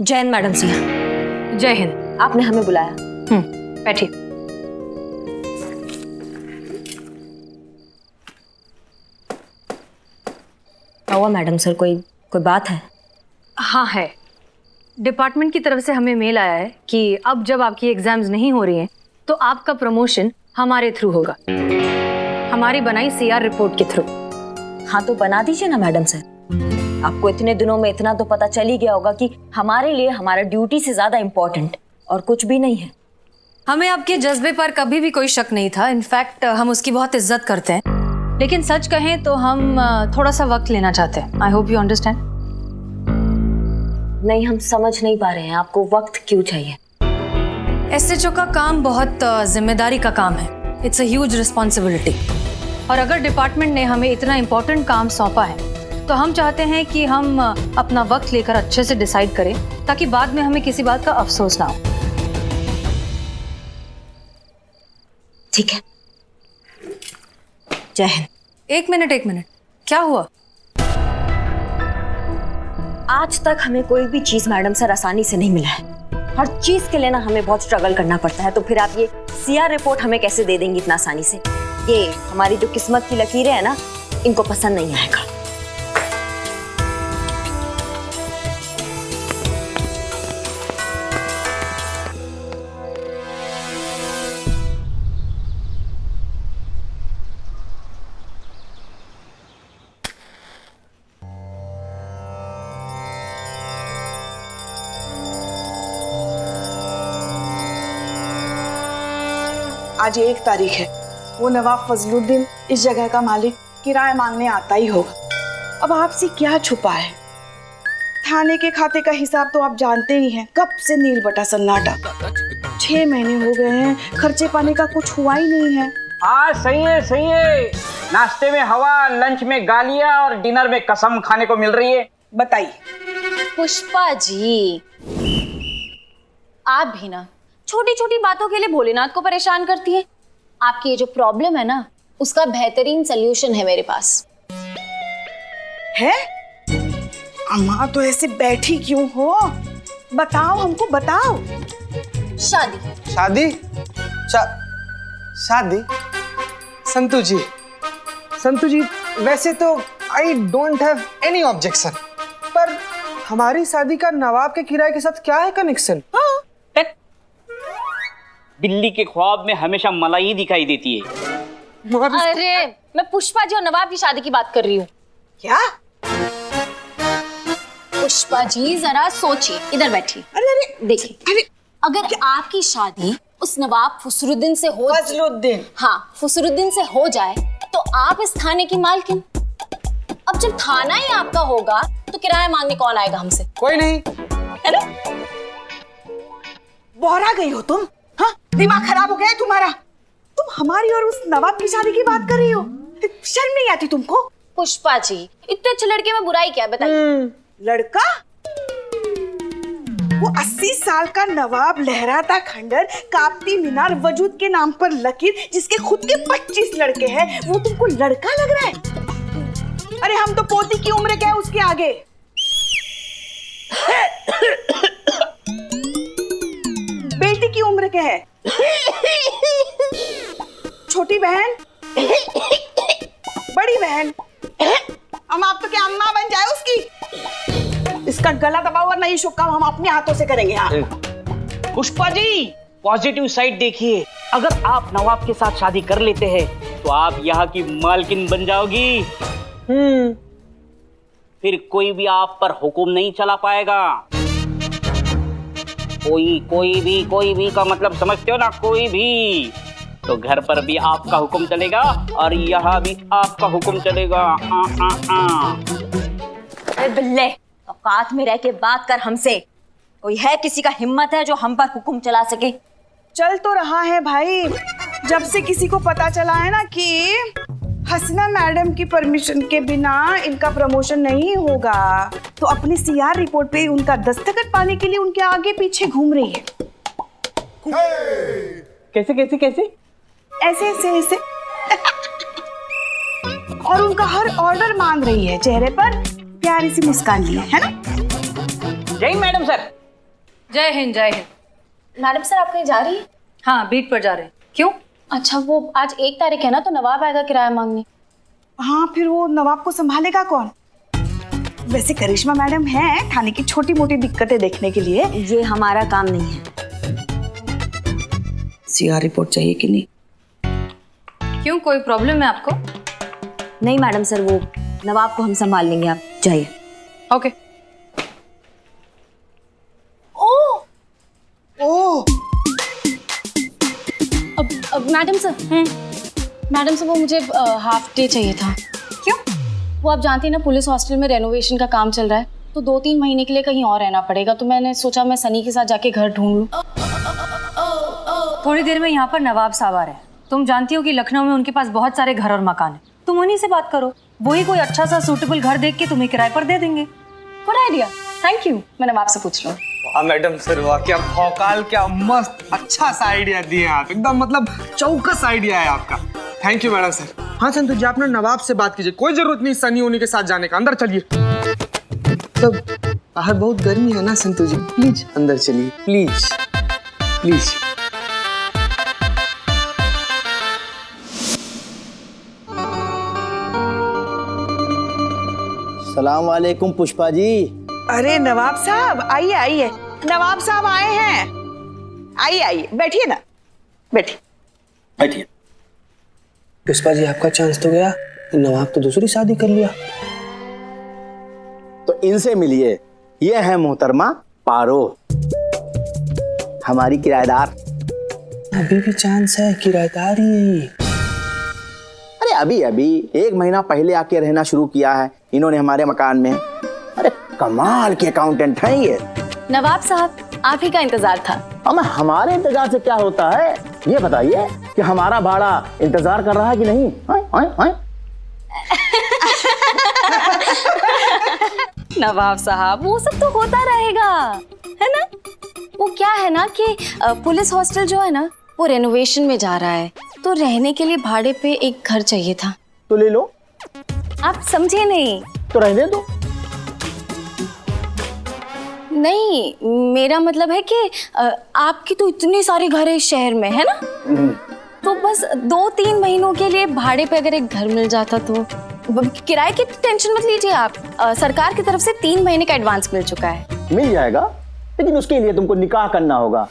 जय हिंद मैडम सिया। जय हिंद। आपने हमें बुलाया? बैठिए। क्या हुआ मैडम सर, कोई बात है? हाँ है। डिपार्टमेंट की तरफ से हमें मेल आया है कि अब जब आपकी एग्जाम्स नहीं हो रही हैं तो आपका प्रमोशन हमारे थ्रू होगा, हमारी बनाई सीआर रिपोर्ट के थ्रू। हाँ तो बना दीजिए ना मैडम सर। आपको इतने दिनों में इतना तो पता चल ही गया होगा कि हमारे लिए हमारा ड्यूटी से ज्यादा इम्पोर्टेंट और कुछ भी नहीं है। हमें आपके जज्बे पर कभी भी कोई शक नहीं था। इनफैक्ट हम उसकी बहुत इज्जत करते हैं, लेकिन सच कहें तो हम थोड़ा सा वक्त लेना चाहते हैं। I hope you understand. नहीं, हम समझ नहीं पा रहे हैं आपको वक्त क्यों चाहिए। एसएचओ का काम बहुत जिम्मेदारी का काम है। It's a huge responsibility. और अगर डिपार्टमेंट ने हमें इतना इम्पोर्टेंट काम सौंपा है तो हम चाहते हैं कि हम अपना वक्त लेकर अच्छे से डिसाइड करें, ताकि बाद में हमें किसी बात का अफसोस ना हो। ठीक है। जय हिंद। एक मिनट, क्या हुआ? आज तक हमें कोई भी चीज मैडम सर आसानी से नहीं मिला है। हर चीज के लिए ना हमें बहुत स्ट्रगल करना पड़ता है। तो फिर आप ये सीआर रिपोर्ट हमें कैसे दे देंगी इतना आसानी से? ये हमारी जो किस्मत की लकीरें हैं ना, इनको पसंद नहीं आएगा। आज 1 तारीख है। वो नवाब फजलुद्दीन इस जगह का मालिक किराया मांगने आता ही होगा। अब आपसे क्या छुपा है? थाने के खाते का हिसाब तो आप जानते ही हैं। कब से नील बटा सन्नाटा। 6 महीने हो गए हैं, खर्चे पाने का कुछ हुआ ही नहीं है। हाँ सही है। नाश्ते में हवा, लंच में गालियां और डिनर में कसम खाने को मिल रही है। बताइए। पुष्पा जी, आप भी ना छोटी छोटी बातों के लिए भोलेनाथ को परेशान करती है। आपकी ये जो प्रॉब्लम है ना, उसका बेहतरीन सलूशन है मेरे पास। है? अम्मा तो ऐसे बैठी क्यों हो? बताओ, हमको बताओ। शादी। शादी? संतु जी, वैसे तो I don't have any objection, पर हमारी शादी का नवाब के किराए के साथ क्या है कनेक्शन? बिल्ली के ख्वाब में हमेशा मलाई दिखाई देती है। अरे मैं पुष्पा जी और नवाब की शादी की बात कर रही हूँ। क्या? पुष्पा जी जरा सोचिए, इधर बैठिए। अरे देखिए, अगर आपकी शादी उस नवाब फसरुद्दीन से हो, फसरुद्दीन से हो जाए तो आप इस थाने की मालकिन। अब जब थाना ही आपका होगा तो किराया मांगने कौन आएगा हमसे? कोई नहीं। है ना? बोहरा गई हो तुम? हाँ, दिमाग खराब हो गया है तुम्हारा? तुम हमारी और उस नवाब की शादी की बात कर रही हो? शर्म नहीं आती तुमको? पुष्पा जी, इतने अच्छे लड़के में बुराई क्या, बताइए। लड़का? वो 80 साल का नवाब, लहराता खंडर, कापती मीनार, वजूद के नाम पर लकीर, जिसके खुद के 25 लड़के हैं, वो तुमको लड़का लग रहा है? अरे हम तो पोती की उम्र क्या है उसके आगे। बेटी की उम्र क्या है? छोटी बहन, बड़ी बहन, हम आप तो क्या अम्मा बन जाए उसकी? इसका गला दबा हुआ नहीं शुक्का हम अपने हाथों से करेंगे। हाँ पुष्पा जी, पॉजिटिव साइड देखिए। अगर आप नवाब के साथ शादी कर लेते हैं तो आप यहाँ की मालकिन बन जाओगी। फिर कोई भी आप पर हुक्म नहीं चला पाएगा। कोई भी का मतलब समझते हो ना? कोई भी। तो घर पर भी आपका हुक्म चलेगा और यहाँ भी आपका हुक्म चलेगा। अरे बिल्ले, औकात में रह के बात कर हमसे। कोई है किसी का हिम्मत है जो हम पर हुक्म चला सके? चल तो रहा है भाई। जब से किसी को पता चला है ना कि हसीना मैडम की परमिशन के बिना इनका प्रमोशन नहीं होगा, तो अपनी सीआर रिपोर्ट पे उनका दस्तखत पाने के लिए उनके आगे पीछे घूम रही है। कैसे? ऐसे और उनका हर ऑर्डर मांग रही है, चेहरे पर प्यारी सी मुस्कान लिए, है ना? जय मैडम सर। जय हिंद जय हिंद। मैडम सर आप कहीं जा रही है? हाँ, बीट पर जा रहे हैं। क्यों? अच्छा, वो आज 1 तारीख है ना, तो नवाब आएगा किराया मांगने। हाँ, फिर वो नवाब को संभालेगा कौन? वैसे करिश्मा मैडम हैं थाने की छोटी मोटी दिक्कतें देखने के लिए। ये हमारा काम नहीं है। सीआर रिपोर्ट चाहिए कि नहीं? क्यों, कोई प्रॉब्लम है आपको? नहीं मैडम सर, वो नवाब को हम संभाल लेंगे, आप जाइए। ओके। अब मैडम सर वो मुझे हाफ डे चाहिए था। क्यों? वो आप जानती हैं ना, पुलिस हॉस्टल में रेनोवेशन का काम चल रहा है, तो 2-3 महीने के लिए कहीं और रहना पड़ेगा। तो मैंने सोचा मैं सनी के साथ जाके घर ढूंढ लूं। थोड़ी देर में यहाँ पर नवाब साहब आ रहे हैं। तुम जानती हो कि लखनऊ में उनके पास बहुत सारे घर और मकान है। तुम उन्हीं से बात करो, वही कोई अच्छा सा सूटेबल घर देख के तुम्हें किराए पर दे देंगे। Good idea, thank you. मैं नवाब से पूछ लूँ। वाह मैडम सर, वाह क्या भौकाल, क्या मस्त अच्छा सा आइडिया दिए आप, एकदम मतलब चौकस आइडिया है आपका। Thank you madam sir. हाँ संतु जी, आप ना नवाब से बात कीजिए, कोई जरूरत नहीं सनी उन्हीं के साथ जाने का। अंदर चलिए। सब बाहर बहुत गर्मी है ना संतु जी, प्लीज अंदर चलिए, प्लीज प्लीज। सलाम वालेकुम पुष्पा जी। अरे नवाब साहब आइए आइए, नवाब साहब आए हैं। आइए आइए, बैठिए ना, बैठिए बैठिए। पुष्पा जी, आपका चांस तो गया, नवाब तो दूसरी शादी कर लिया। तो इनसे मिलिए, ये है मोहतरमा पारो, हमारी किराएदार। अभी भी चांस है, किराएदार ही। अरे अभी अभी 1 महीना पहले आके रहना शुरू किया है इन्होंने हमारे मकान में। अरे कमाल के अकाउंटेंट हैं ये। नवाब साहब, आप ही का इंतजार था। अब हमारे इंतजार से क्या होता है, ये बताइए कि हमारा भाड़ा इंतजार कर रहा है कि नहीं? आए? नवाब साहब, वो सब तो होता रहेगा, है ना। वो क्या है ना कि पुलिस हॉस्टल जो है ना, वो रेनोवेशन में जा रहा है, तो रहने के लिए भाड़े पे एक घर चाहिए था। तो ले लो। आप समझे नहीं। तो रहने दो। नहीं, मेरा मतलब है कि आपकी तो इतनी सारी घर है इस शहर में, है ना। तो बस 2-3 महीनों के लिए भाड़े पे अगर एक घर मिल जाता तो। किराए की टेंशन मत लीजिए आप, सरकार की तरफ से 3 महीने का एडवांस मिल चुका है। मिल जाएगा, लेकिन उसके लिए तुमको निकाह करना होगा।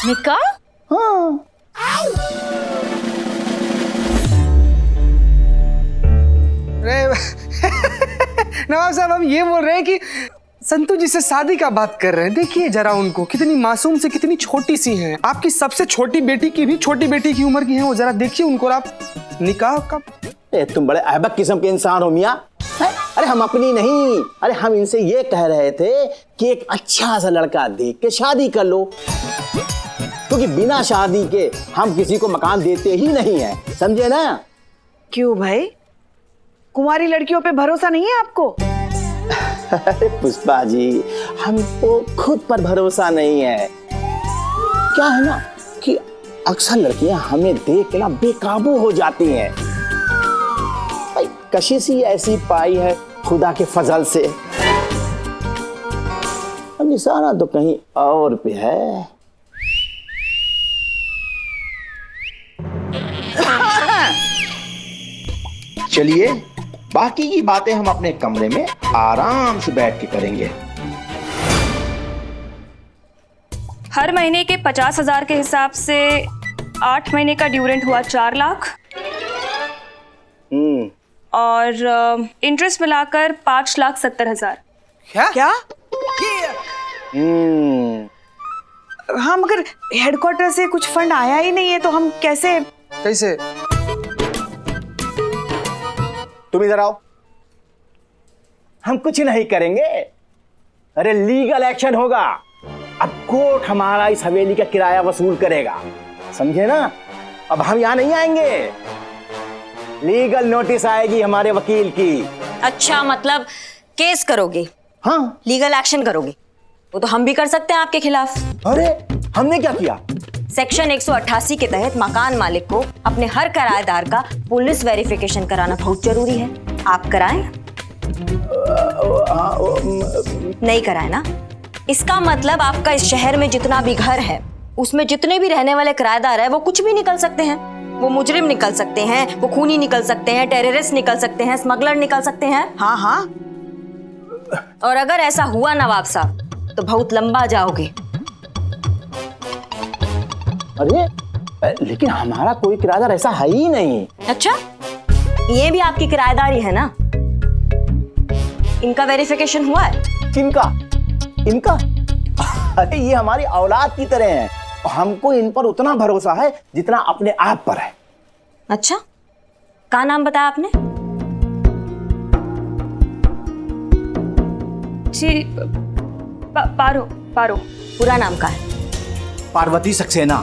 निकाह? हाँ। नवाब साहब, हम ये बोल रहे हैं कि संतु जी से शादी का बात कर रहे हैं। देखिए जरा उनको, कितनी मासूम से कितनी छोटी सी हैं। आपकी सबसे छोटी बेटी की भी छोटी बेटी की उम्र की हैं वो, जरा देखिए उनको। और आप निकाह कब? तुम बड़े अहबक किस्म के इंसान हो मियाँ। अरे हम अपनी नहीं, अरे हम इनसे ये कह रहे थे कि एक अच्छा सा लड़का देख के शादी कर लो, क्योंकि बिना शादी के हम किसी को मकान देते ही नहीं है, समझे ना। क्यों भाई, कुंवारी लड़कियों पे भरोसा नहीं है आपको? अरे पुष्पा जी, हमको खुद पर भरोसा नहीं है। क्या है ना कि अक्सर लड़कियां हमें देख के ना बेकाबू हो जाती हैं। भाई कशिश ही ऐसी पाई है खुदा के फजल से। अब निशाना तो कहीं और पे है। चलिए बाकी की बातें हम अपने कमरे में आराम से बैठ के करेंगे। हर महीने के 50,000 के हिसाब से 8 महीने का ड्यू रेंट हुआ 4 लाख और इंटरेस्ट मिलाकर 5,70,000। क्या? हाँ, मगर हेडक्वार्टर से कुछ फंड आया ही नहीं है, तो हम कैसे? तुम इधर आओ। हम कुछ नहीं करेंगे, अरे लीगल एक्शन होगा। अब कोर्ट हमारा इस हवेली का किराया वसूल करेगा, समझे ना। अब हम यहाँ नहीं आएंगे, लीगल नोटिस आएगी हमारे वकील की। अच्छा, मतलब केस करोगे? हाँ, लीगल एक्शन करोगे? वो तो हम भी कर सकते हैं आपके खिलाफ। अरे हमने क्या किया? सेक्शन 188 के तहत मकान मालिक को अपने हर किराएदार का पुलिस वेरिफिकेशन कराना बहुत जरूरी है। आप कराएं? नहीं कराए ना, इसका मतलब आपका इस शहर में जितना भी घर है उसमें जितने भी रहने वाले किराएदार हैं वो कुछ भी निकल सकते हैं। वो मुजरिम निकल सकते हैं, वो खूनी निकल सकते हैं, टेररिस्ट निकल सकते हैं, स्मगलर निकल सकते हैं। हाँ हाँ। और अगर ऐसा हुआ नवाब साहब तो बहुत लंबा जाओगे। अरे लेकिन हमारा कोई किराएदार ऐसा है ही नहीं। अच्छा, ये भी आपकी किराएदारी है ना? इनका वेरिफिकेशन हुआ है? किनका? इनका? अरे ये हमारी औलाद की तरह है। हमको इन पर उतना भरोसा है जितना अपने आप पर है। अच्छा, क्या नाम बताया आपने? जी पारो पारो। पूरा नाम का है? पार्वती सक्सेना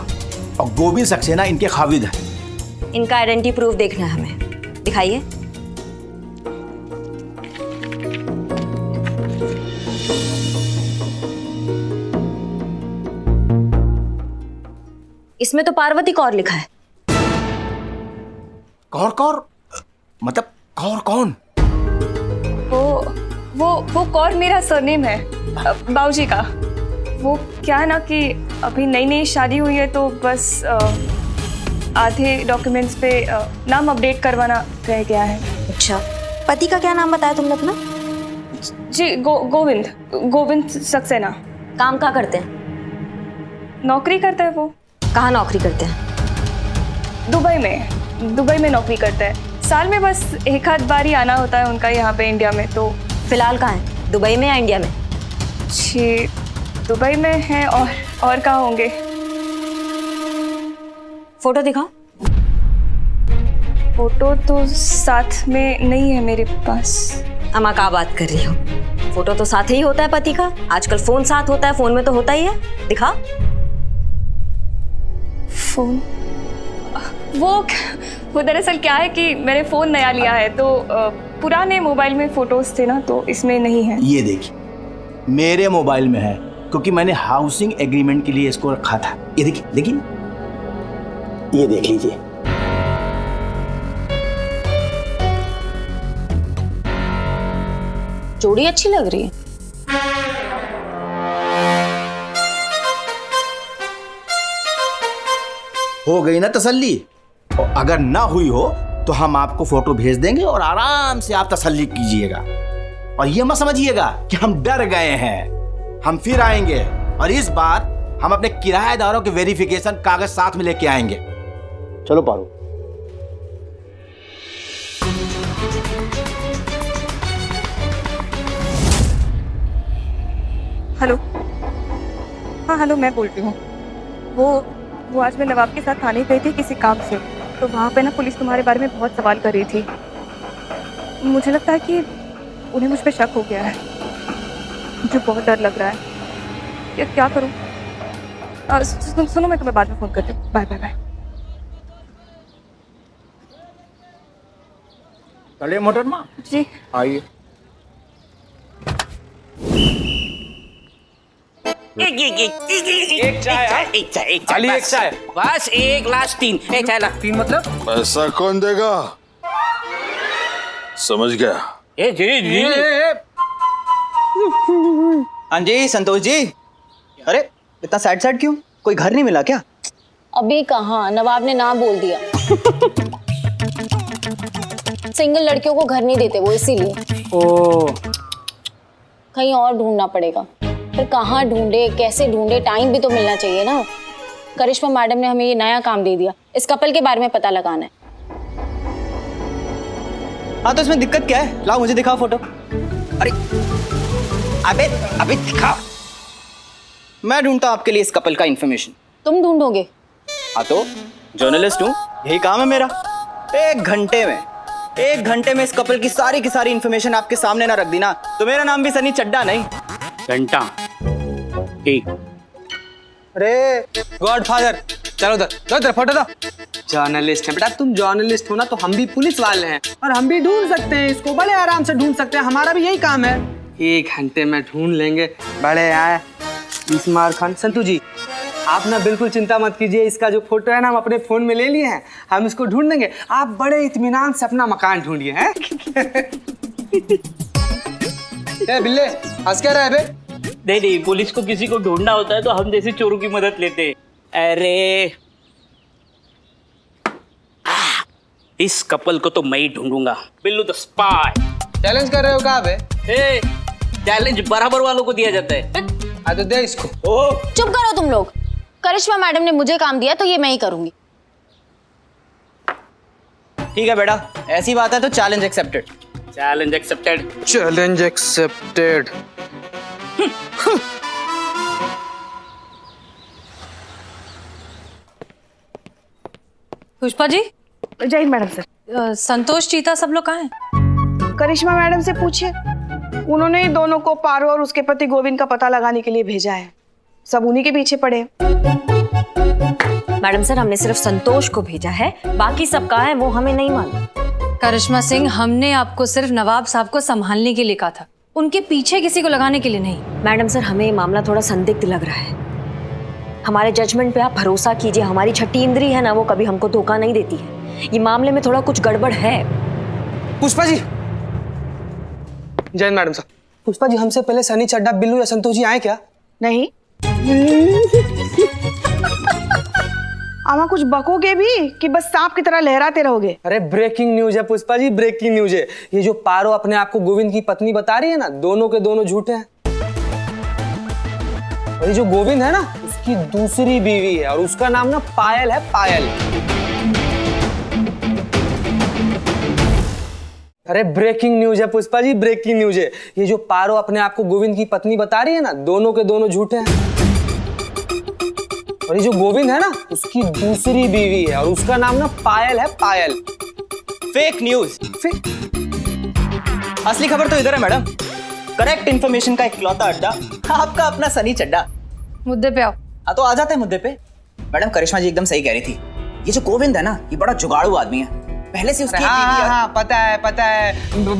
और गोविंद सक्सेना इनके खाविद हैं। इनका आइडेंटिटी प्रूफ देखना है हमें, दिखाइए। इसमें तो पार्वती कौर लिखा है। कौर कौर मतलब कौर कौन? वो कौर मेरा सरनेम है बाबूजी का। वो क्या है ना कि अभी नई नई शादी हुई है तो बस आधे डॉक्यूमेंट्स पे नाम अपडेट करवाना रह गया है। अच्छा, पति का क्या नाम बताया तुमने अपना? जी गोविंद सक्सेना। काम क्या करते हैं? नौकरी करता है वो। कहाँ नौकरी करते हैं? दुबई में नौकरी करता है। साल में बस एक आध बार ही आना होता है उनका यहाँ पे इंडिया में। तो फिलहाल कहाँ है, दुबई में या इंडिया में? जी दुबई में है और कहाँ होंगे। फोटो दिखाओ। फोटो तो साथ में नहीं है मेरे पास। अम्मा क्या बात कर रही हो? फोटो तो साथ ही होता है पति का। आजकल फोन साथ होता है, फोन में तो होता ही है। दिखा। फोन वो दरअसल क्या है कि मैंने फ़ोन नया लिया है तो पुराने मोबाइल में फ़ोटोज़ थे ना तो इसमें नहीं है। ये देखिए मेरे मोबाइल में है क्योंकि मैंने हाउसिंग एग्रीमेंट के लिए इसको रखा था। ये देखिए ये देख लीजिए। जोड़ी अच्छी लग रही है। हो गई ना तसल्ली? और अगर ना हुई हो तो हम आपको फोटो भेज देंगे और आराम से आप तसल्ली कीजिएगा। और ये मत समझिएगा कि हम डर गए हैं। हम फिर आएंगे और इस बार हम अपने किराएदारों के वेरिफिकेशन कागज साथ में लेके आएंगे। चलो पारो। हेलो। हाँ हेलो, मैं बोल रही हूँ। वो आज मैं नवाब के साथ थाने गई थी किसी काम से। तो वहाँ पे ना पुलिस तुम्हारे बारे में बहुत सवाल कर रही थी। मुझे लगता है कि उन्हें मुझ पे शक हो गया है। मुझे बहुत डर लग रहा है। क्या करूँ? सुनो मैं तुम्हें बाद में फ़ोन करती हूँ। Bye bye bye. चलिए मोहतरमा जी आइए। एक चाय खाली एक चाय। बस एक ग्लास 3। चाय ला। 3 मतलब? पैसा कौन देगा? समझ गया? जी हाँ जी संतोष जी। अरे इतना सैड क्यों? कोई घर नहीं मिला क्या? अभी कहाँ, नवाब ने ना बोल दिया। सिंगल लड़कियों को घर नहीं देते वो, इसीलिए। ओ कहीं और ढूंढना पड़ेगा। फिर कहाँ ढूंढे, कैसे ढूंढे, टाइम भी तो मिलना चाहिए ना। करिश्मा मैडम ने हमें ये नया काम दे दिया, इस कपल के बारे में पता लगाना है। हाँ तो इसमें दिक्कत क्या है? लाओ मुझे दिखाओ फोटो। अरे अबे दिखाओ। मैं ढूंढता हूँ आपके लिए इस कपल का इंफॉर्मेशन। तुम ढूंढोगे? हाँ तो जर्नलिस्ट हूँ, यही काम है मेरा। एक घंटे में इस कपल की सारी इंफॉर्मेशन आपके सामने ना रख दी ना तो मेरा नाम भी सनी चड्डा नहीं। घंटा। ठीक। अरे गॉडफादर, चलो उधर फोटो दो। जर्नलिस्ट है बेटा, तुम जर्नलिस्ट हो ना तो हम भी पुलिस वाले हैं और हम भी ढूंढ सकते हैं इसको, बड़े आराम से ढूंढ सकते हैं। हमारा भी यही काम है। 1 घंटे में ढूंढ लेंगे। बड़े आए इस्मार खान। संतू जी आप ना बिल्कुल चिंता मत कीजिए, इसका जो फोटो है ना हम अपने फोन में ले लिए हैं, हम इसको ढूंढ देंगे। आप बड़े इत्मीनान से अपना मकान ढूंढिए हैं। बिल्ले हंस क्या रहा है बे? नहीं नहीं, पुलिस को किसी को ढूंढना होता है तो हम जैसे चोरों की मदद लेते हैं। अरे इस कपल को तो मैं ही ढूंढूंगा। Billu the spy. चैलेंज कर रहे हो कहाँ पे? चैलेंज बराबर वालों को दिया जाता है। तो दे इसको। चुप करो तुम लोग। करिश्मा मैडम ने मुझे काम दिया तो ये मैं ही करूंगी। ठीक है बेटा, ऐसी बात है तो challenge accepted. Challenge accepted. Challenge accepted. Pushpa ji. जय हिंद मैडम सर। संतोष, चीता सब लोग कहाँ हैं? करिश्मा मैडम से पूछिए, उन्होंने ही दोनों को पारो और उसके पति गोविंद का पता लगाने के लिए भेजा है। सब उन्हीं के पीछे पड़े हैं। मैडम सर, हमने सिर्फ संतोष को भेजा है, बाकी सब कहाँ है वो हमें नहीं मालूम। करिश्मा सिंह, हमने आपको सिर्फ नवाब साहब को संभालने के लिए कहा था, उनके पीछे किसी को लगाने के लिए नहीं। मैडम सर, हमें ये मामला थोड़ा संदिग्ध लग रहा है। हमारे जजमेंट पे आप भरोसा कीजिए। हमारी छठी इंद्री है ना, वो कभी हमको धोखा नहीं देती है। ये मामले में थोड़ा कुछ गड़बड़ है। पुष्पा जी। जय मैडम साहब। पुष्पा जी, हमसे पहले सनी, चड्डा, बिल्लू या संतोष जी आए क्या? नहीं। आमा कुछ बकोगे भी कि बस सांप की तरह लहराते रहोगे? अरे ब्रेकिंग न्यूज है पुष्पा जी, ब्रेकिंग न्यूज है। ये जो पारो अपने आप को गोविंद की पत्नी बता रही है ना, दोनों के दोनों झूठे हैं। और ये जो गोविंद है ना, उसकी दूसरी बीवी है और उसका नाम ना पायल है, पायल। अरे ब्रेकिंग न्यूज है पुष्पा जी, ब्रेकिंग न्यूज है। ये जो पारो अपने आप को गोविंद की पत्नी बता रही है ना, दोनों के दोनों झूठे हैं। और ये जो गोविंद है ना, उसकी दूसरी बीवी है और उसका नाम ना पायल है, पायल। Fake news. असली खबर तो इधर है मैडम। करेक्ट इन्फॉर्मेशन का इकलौता अड्डा आपका अपना सनी चड्डा। मुद्दे पे आओ। हाँ तो आ जाते हैं मुद्दे पे। मैडम, करिश्मा जी एकदम सही कह रही थी। ये जो गोविंद है ना, ये बड़ा जुगाड़ू आदमी है। पहले से उसकी हाँ, पता है पता है।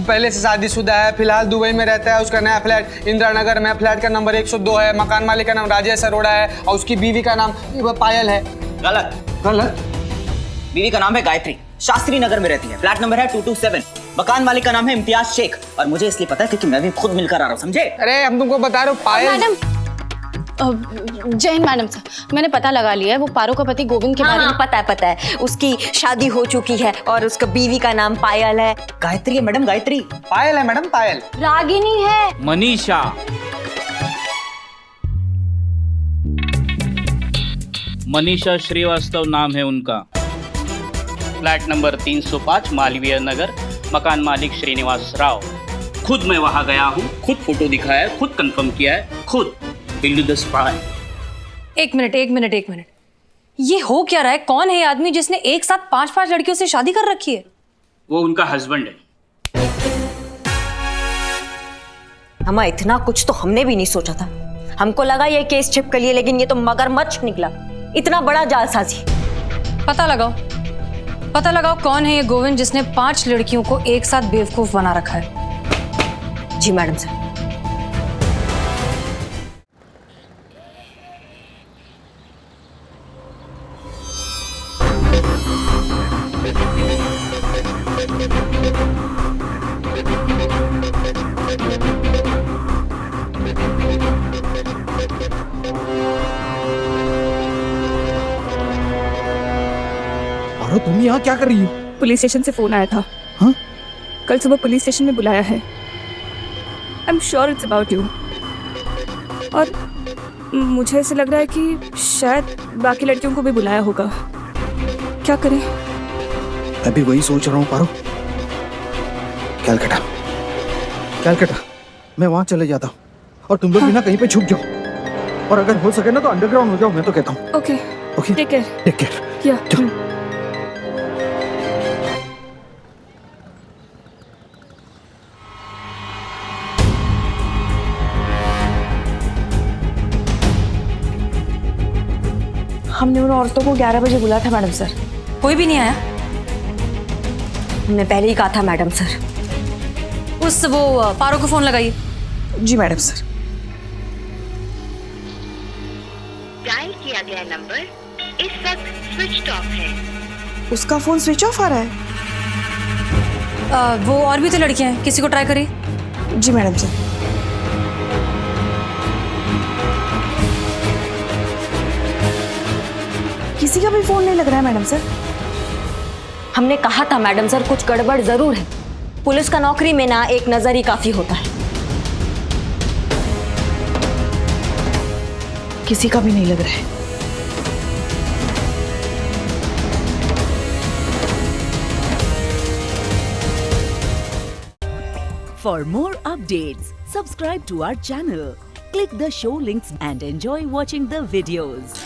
पहले से शादीशुदा है, फिलहाल दुबई में रहता है। उसका नया फ्लैट इंदिरा नगर में, फ्लैट का नंबर 102 है। मकान मालिक का नाम राजेश अरोड़ा है और उसकी बीवी का नाम पायल है। गलत। गलत? बीवी का नाम है गायत्री, शास्त्री नगर में रहती है। फ्लैट नंबर है 227। मकान मालिक का नाम है इम्तियाज शेख और मुझे इसलिए पता है क्योंकि मैं भी खुद मिलकर आ रहा हूँ, समझे? अरे हम तुमको बता रहे हो पायल। मैडम, जय हिंद मैडम सर, मैंने पता लगा लिया है। वो पारो का पति गोविंद के बारे में पता है। उसकी शादी हो चुकी है और उसका बीवी का नाम पायल है। गायत्री है मैडम, गायत्री। पायल है मैडम, पायल। रागिनी है। मनीषा। मनीषा श्रीवास्तव नाम है उनका। फ्लैट नंबर 305 मालवीय नगर, मकान मालिक श्रीनिवास राव। खुद मैं वहां गया हूँ, खुद फोटो दिखाया है, खुद कंफर्म किया है, खुद। Billu the spy. एक मिनट। ये हो क्या रहा है? कौन है ये आदमी जिसने एक साथ 5-5 लड़कियों से शादी कर रखी है? वो उनका हस्बैंड है। हमा, इतना कुछ तो हमने भी नहीं सोचा था। हमको लगा ये केस छिपकली है, लेकिन ये तो मगरमच्छ निकला। इतना बड़ा जालसाजी। पता लगाओ कौन है ये गोविंद जिसने 5 लड़कियों को एक साथ बेवकूफ बना रखा है। जी मैडम सर। अरे तुम यहाँ क्या कर रही हो? पुलिस स्टेशन से फोन आया था। हाँ? कल सुबह पुलिस स्टेशन में बुलाया है। I am sure it's about you. और मुझे ऐसे लग रहा है कि शायद बाकी लड़कियों को भी बुलाया होगा। क्या करें? मैं भी वही सोच रहा हूँ पारो। कैलकटा मैं वहां चले जाता हूँ और तुम लोग भी ना कहीं पे छुप जाओ और अगर हो सके ना तो अंडरग्राउंड हो जाओ, मैं तो कहता हूँ। Okay take care. या हमने उन औरतों को 11 बजे बुलाया था मैडम सर। कोई भी नहीं आया? हमने पहले ही कहा था मैडम सर। वो पारो को फोन लगाइए। जी मैडम सर। डायल किया गया नंबर इस वक्त स्विच ऑफ है। उसका फोन स्विच ऑफ आ रहा है। वो और भी तो लड़कियां हैं, किसी को ट्राई करिए। जी मैडम सर। भी फोन नहीं लग रहा है मैडम सर। हमने कहा था मैडम सर कुछ गड़बड़ जरूर है। पुलिस का नौकरी में ना एक नजर ही काफी होता है। किसी का भी नहीं लग रहा है। For more updates, subscribe to our channel, click the show links and enjoy watching the videos.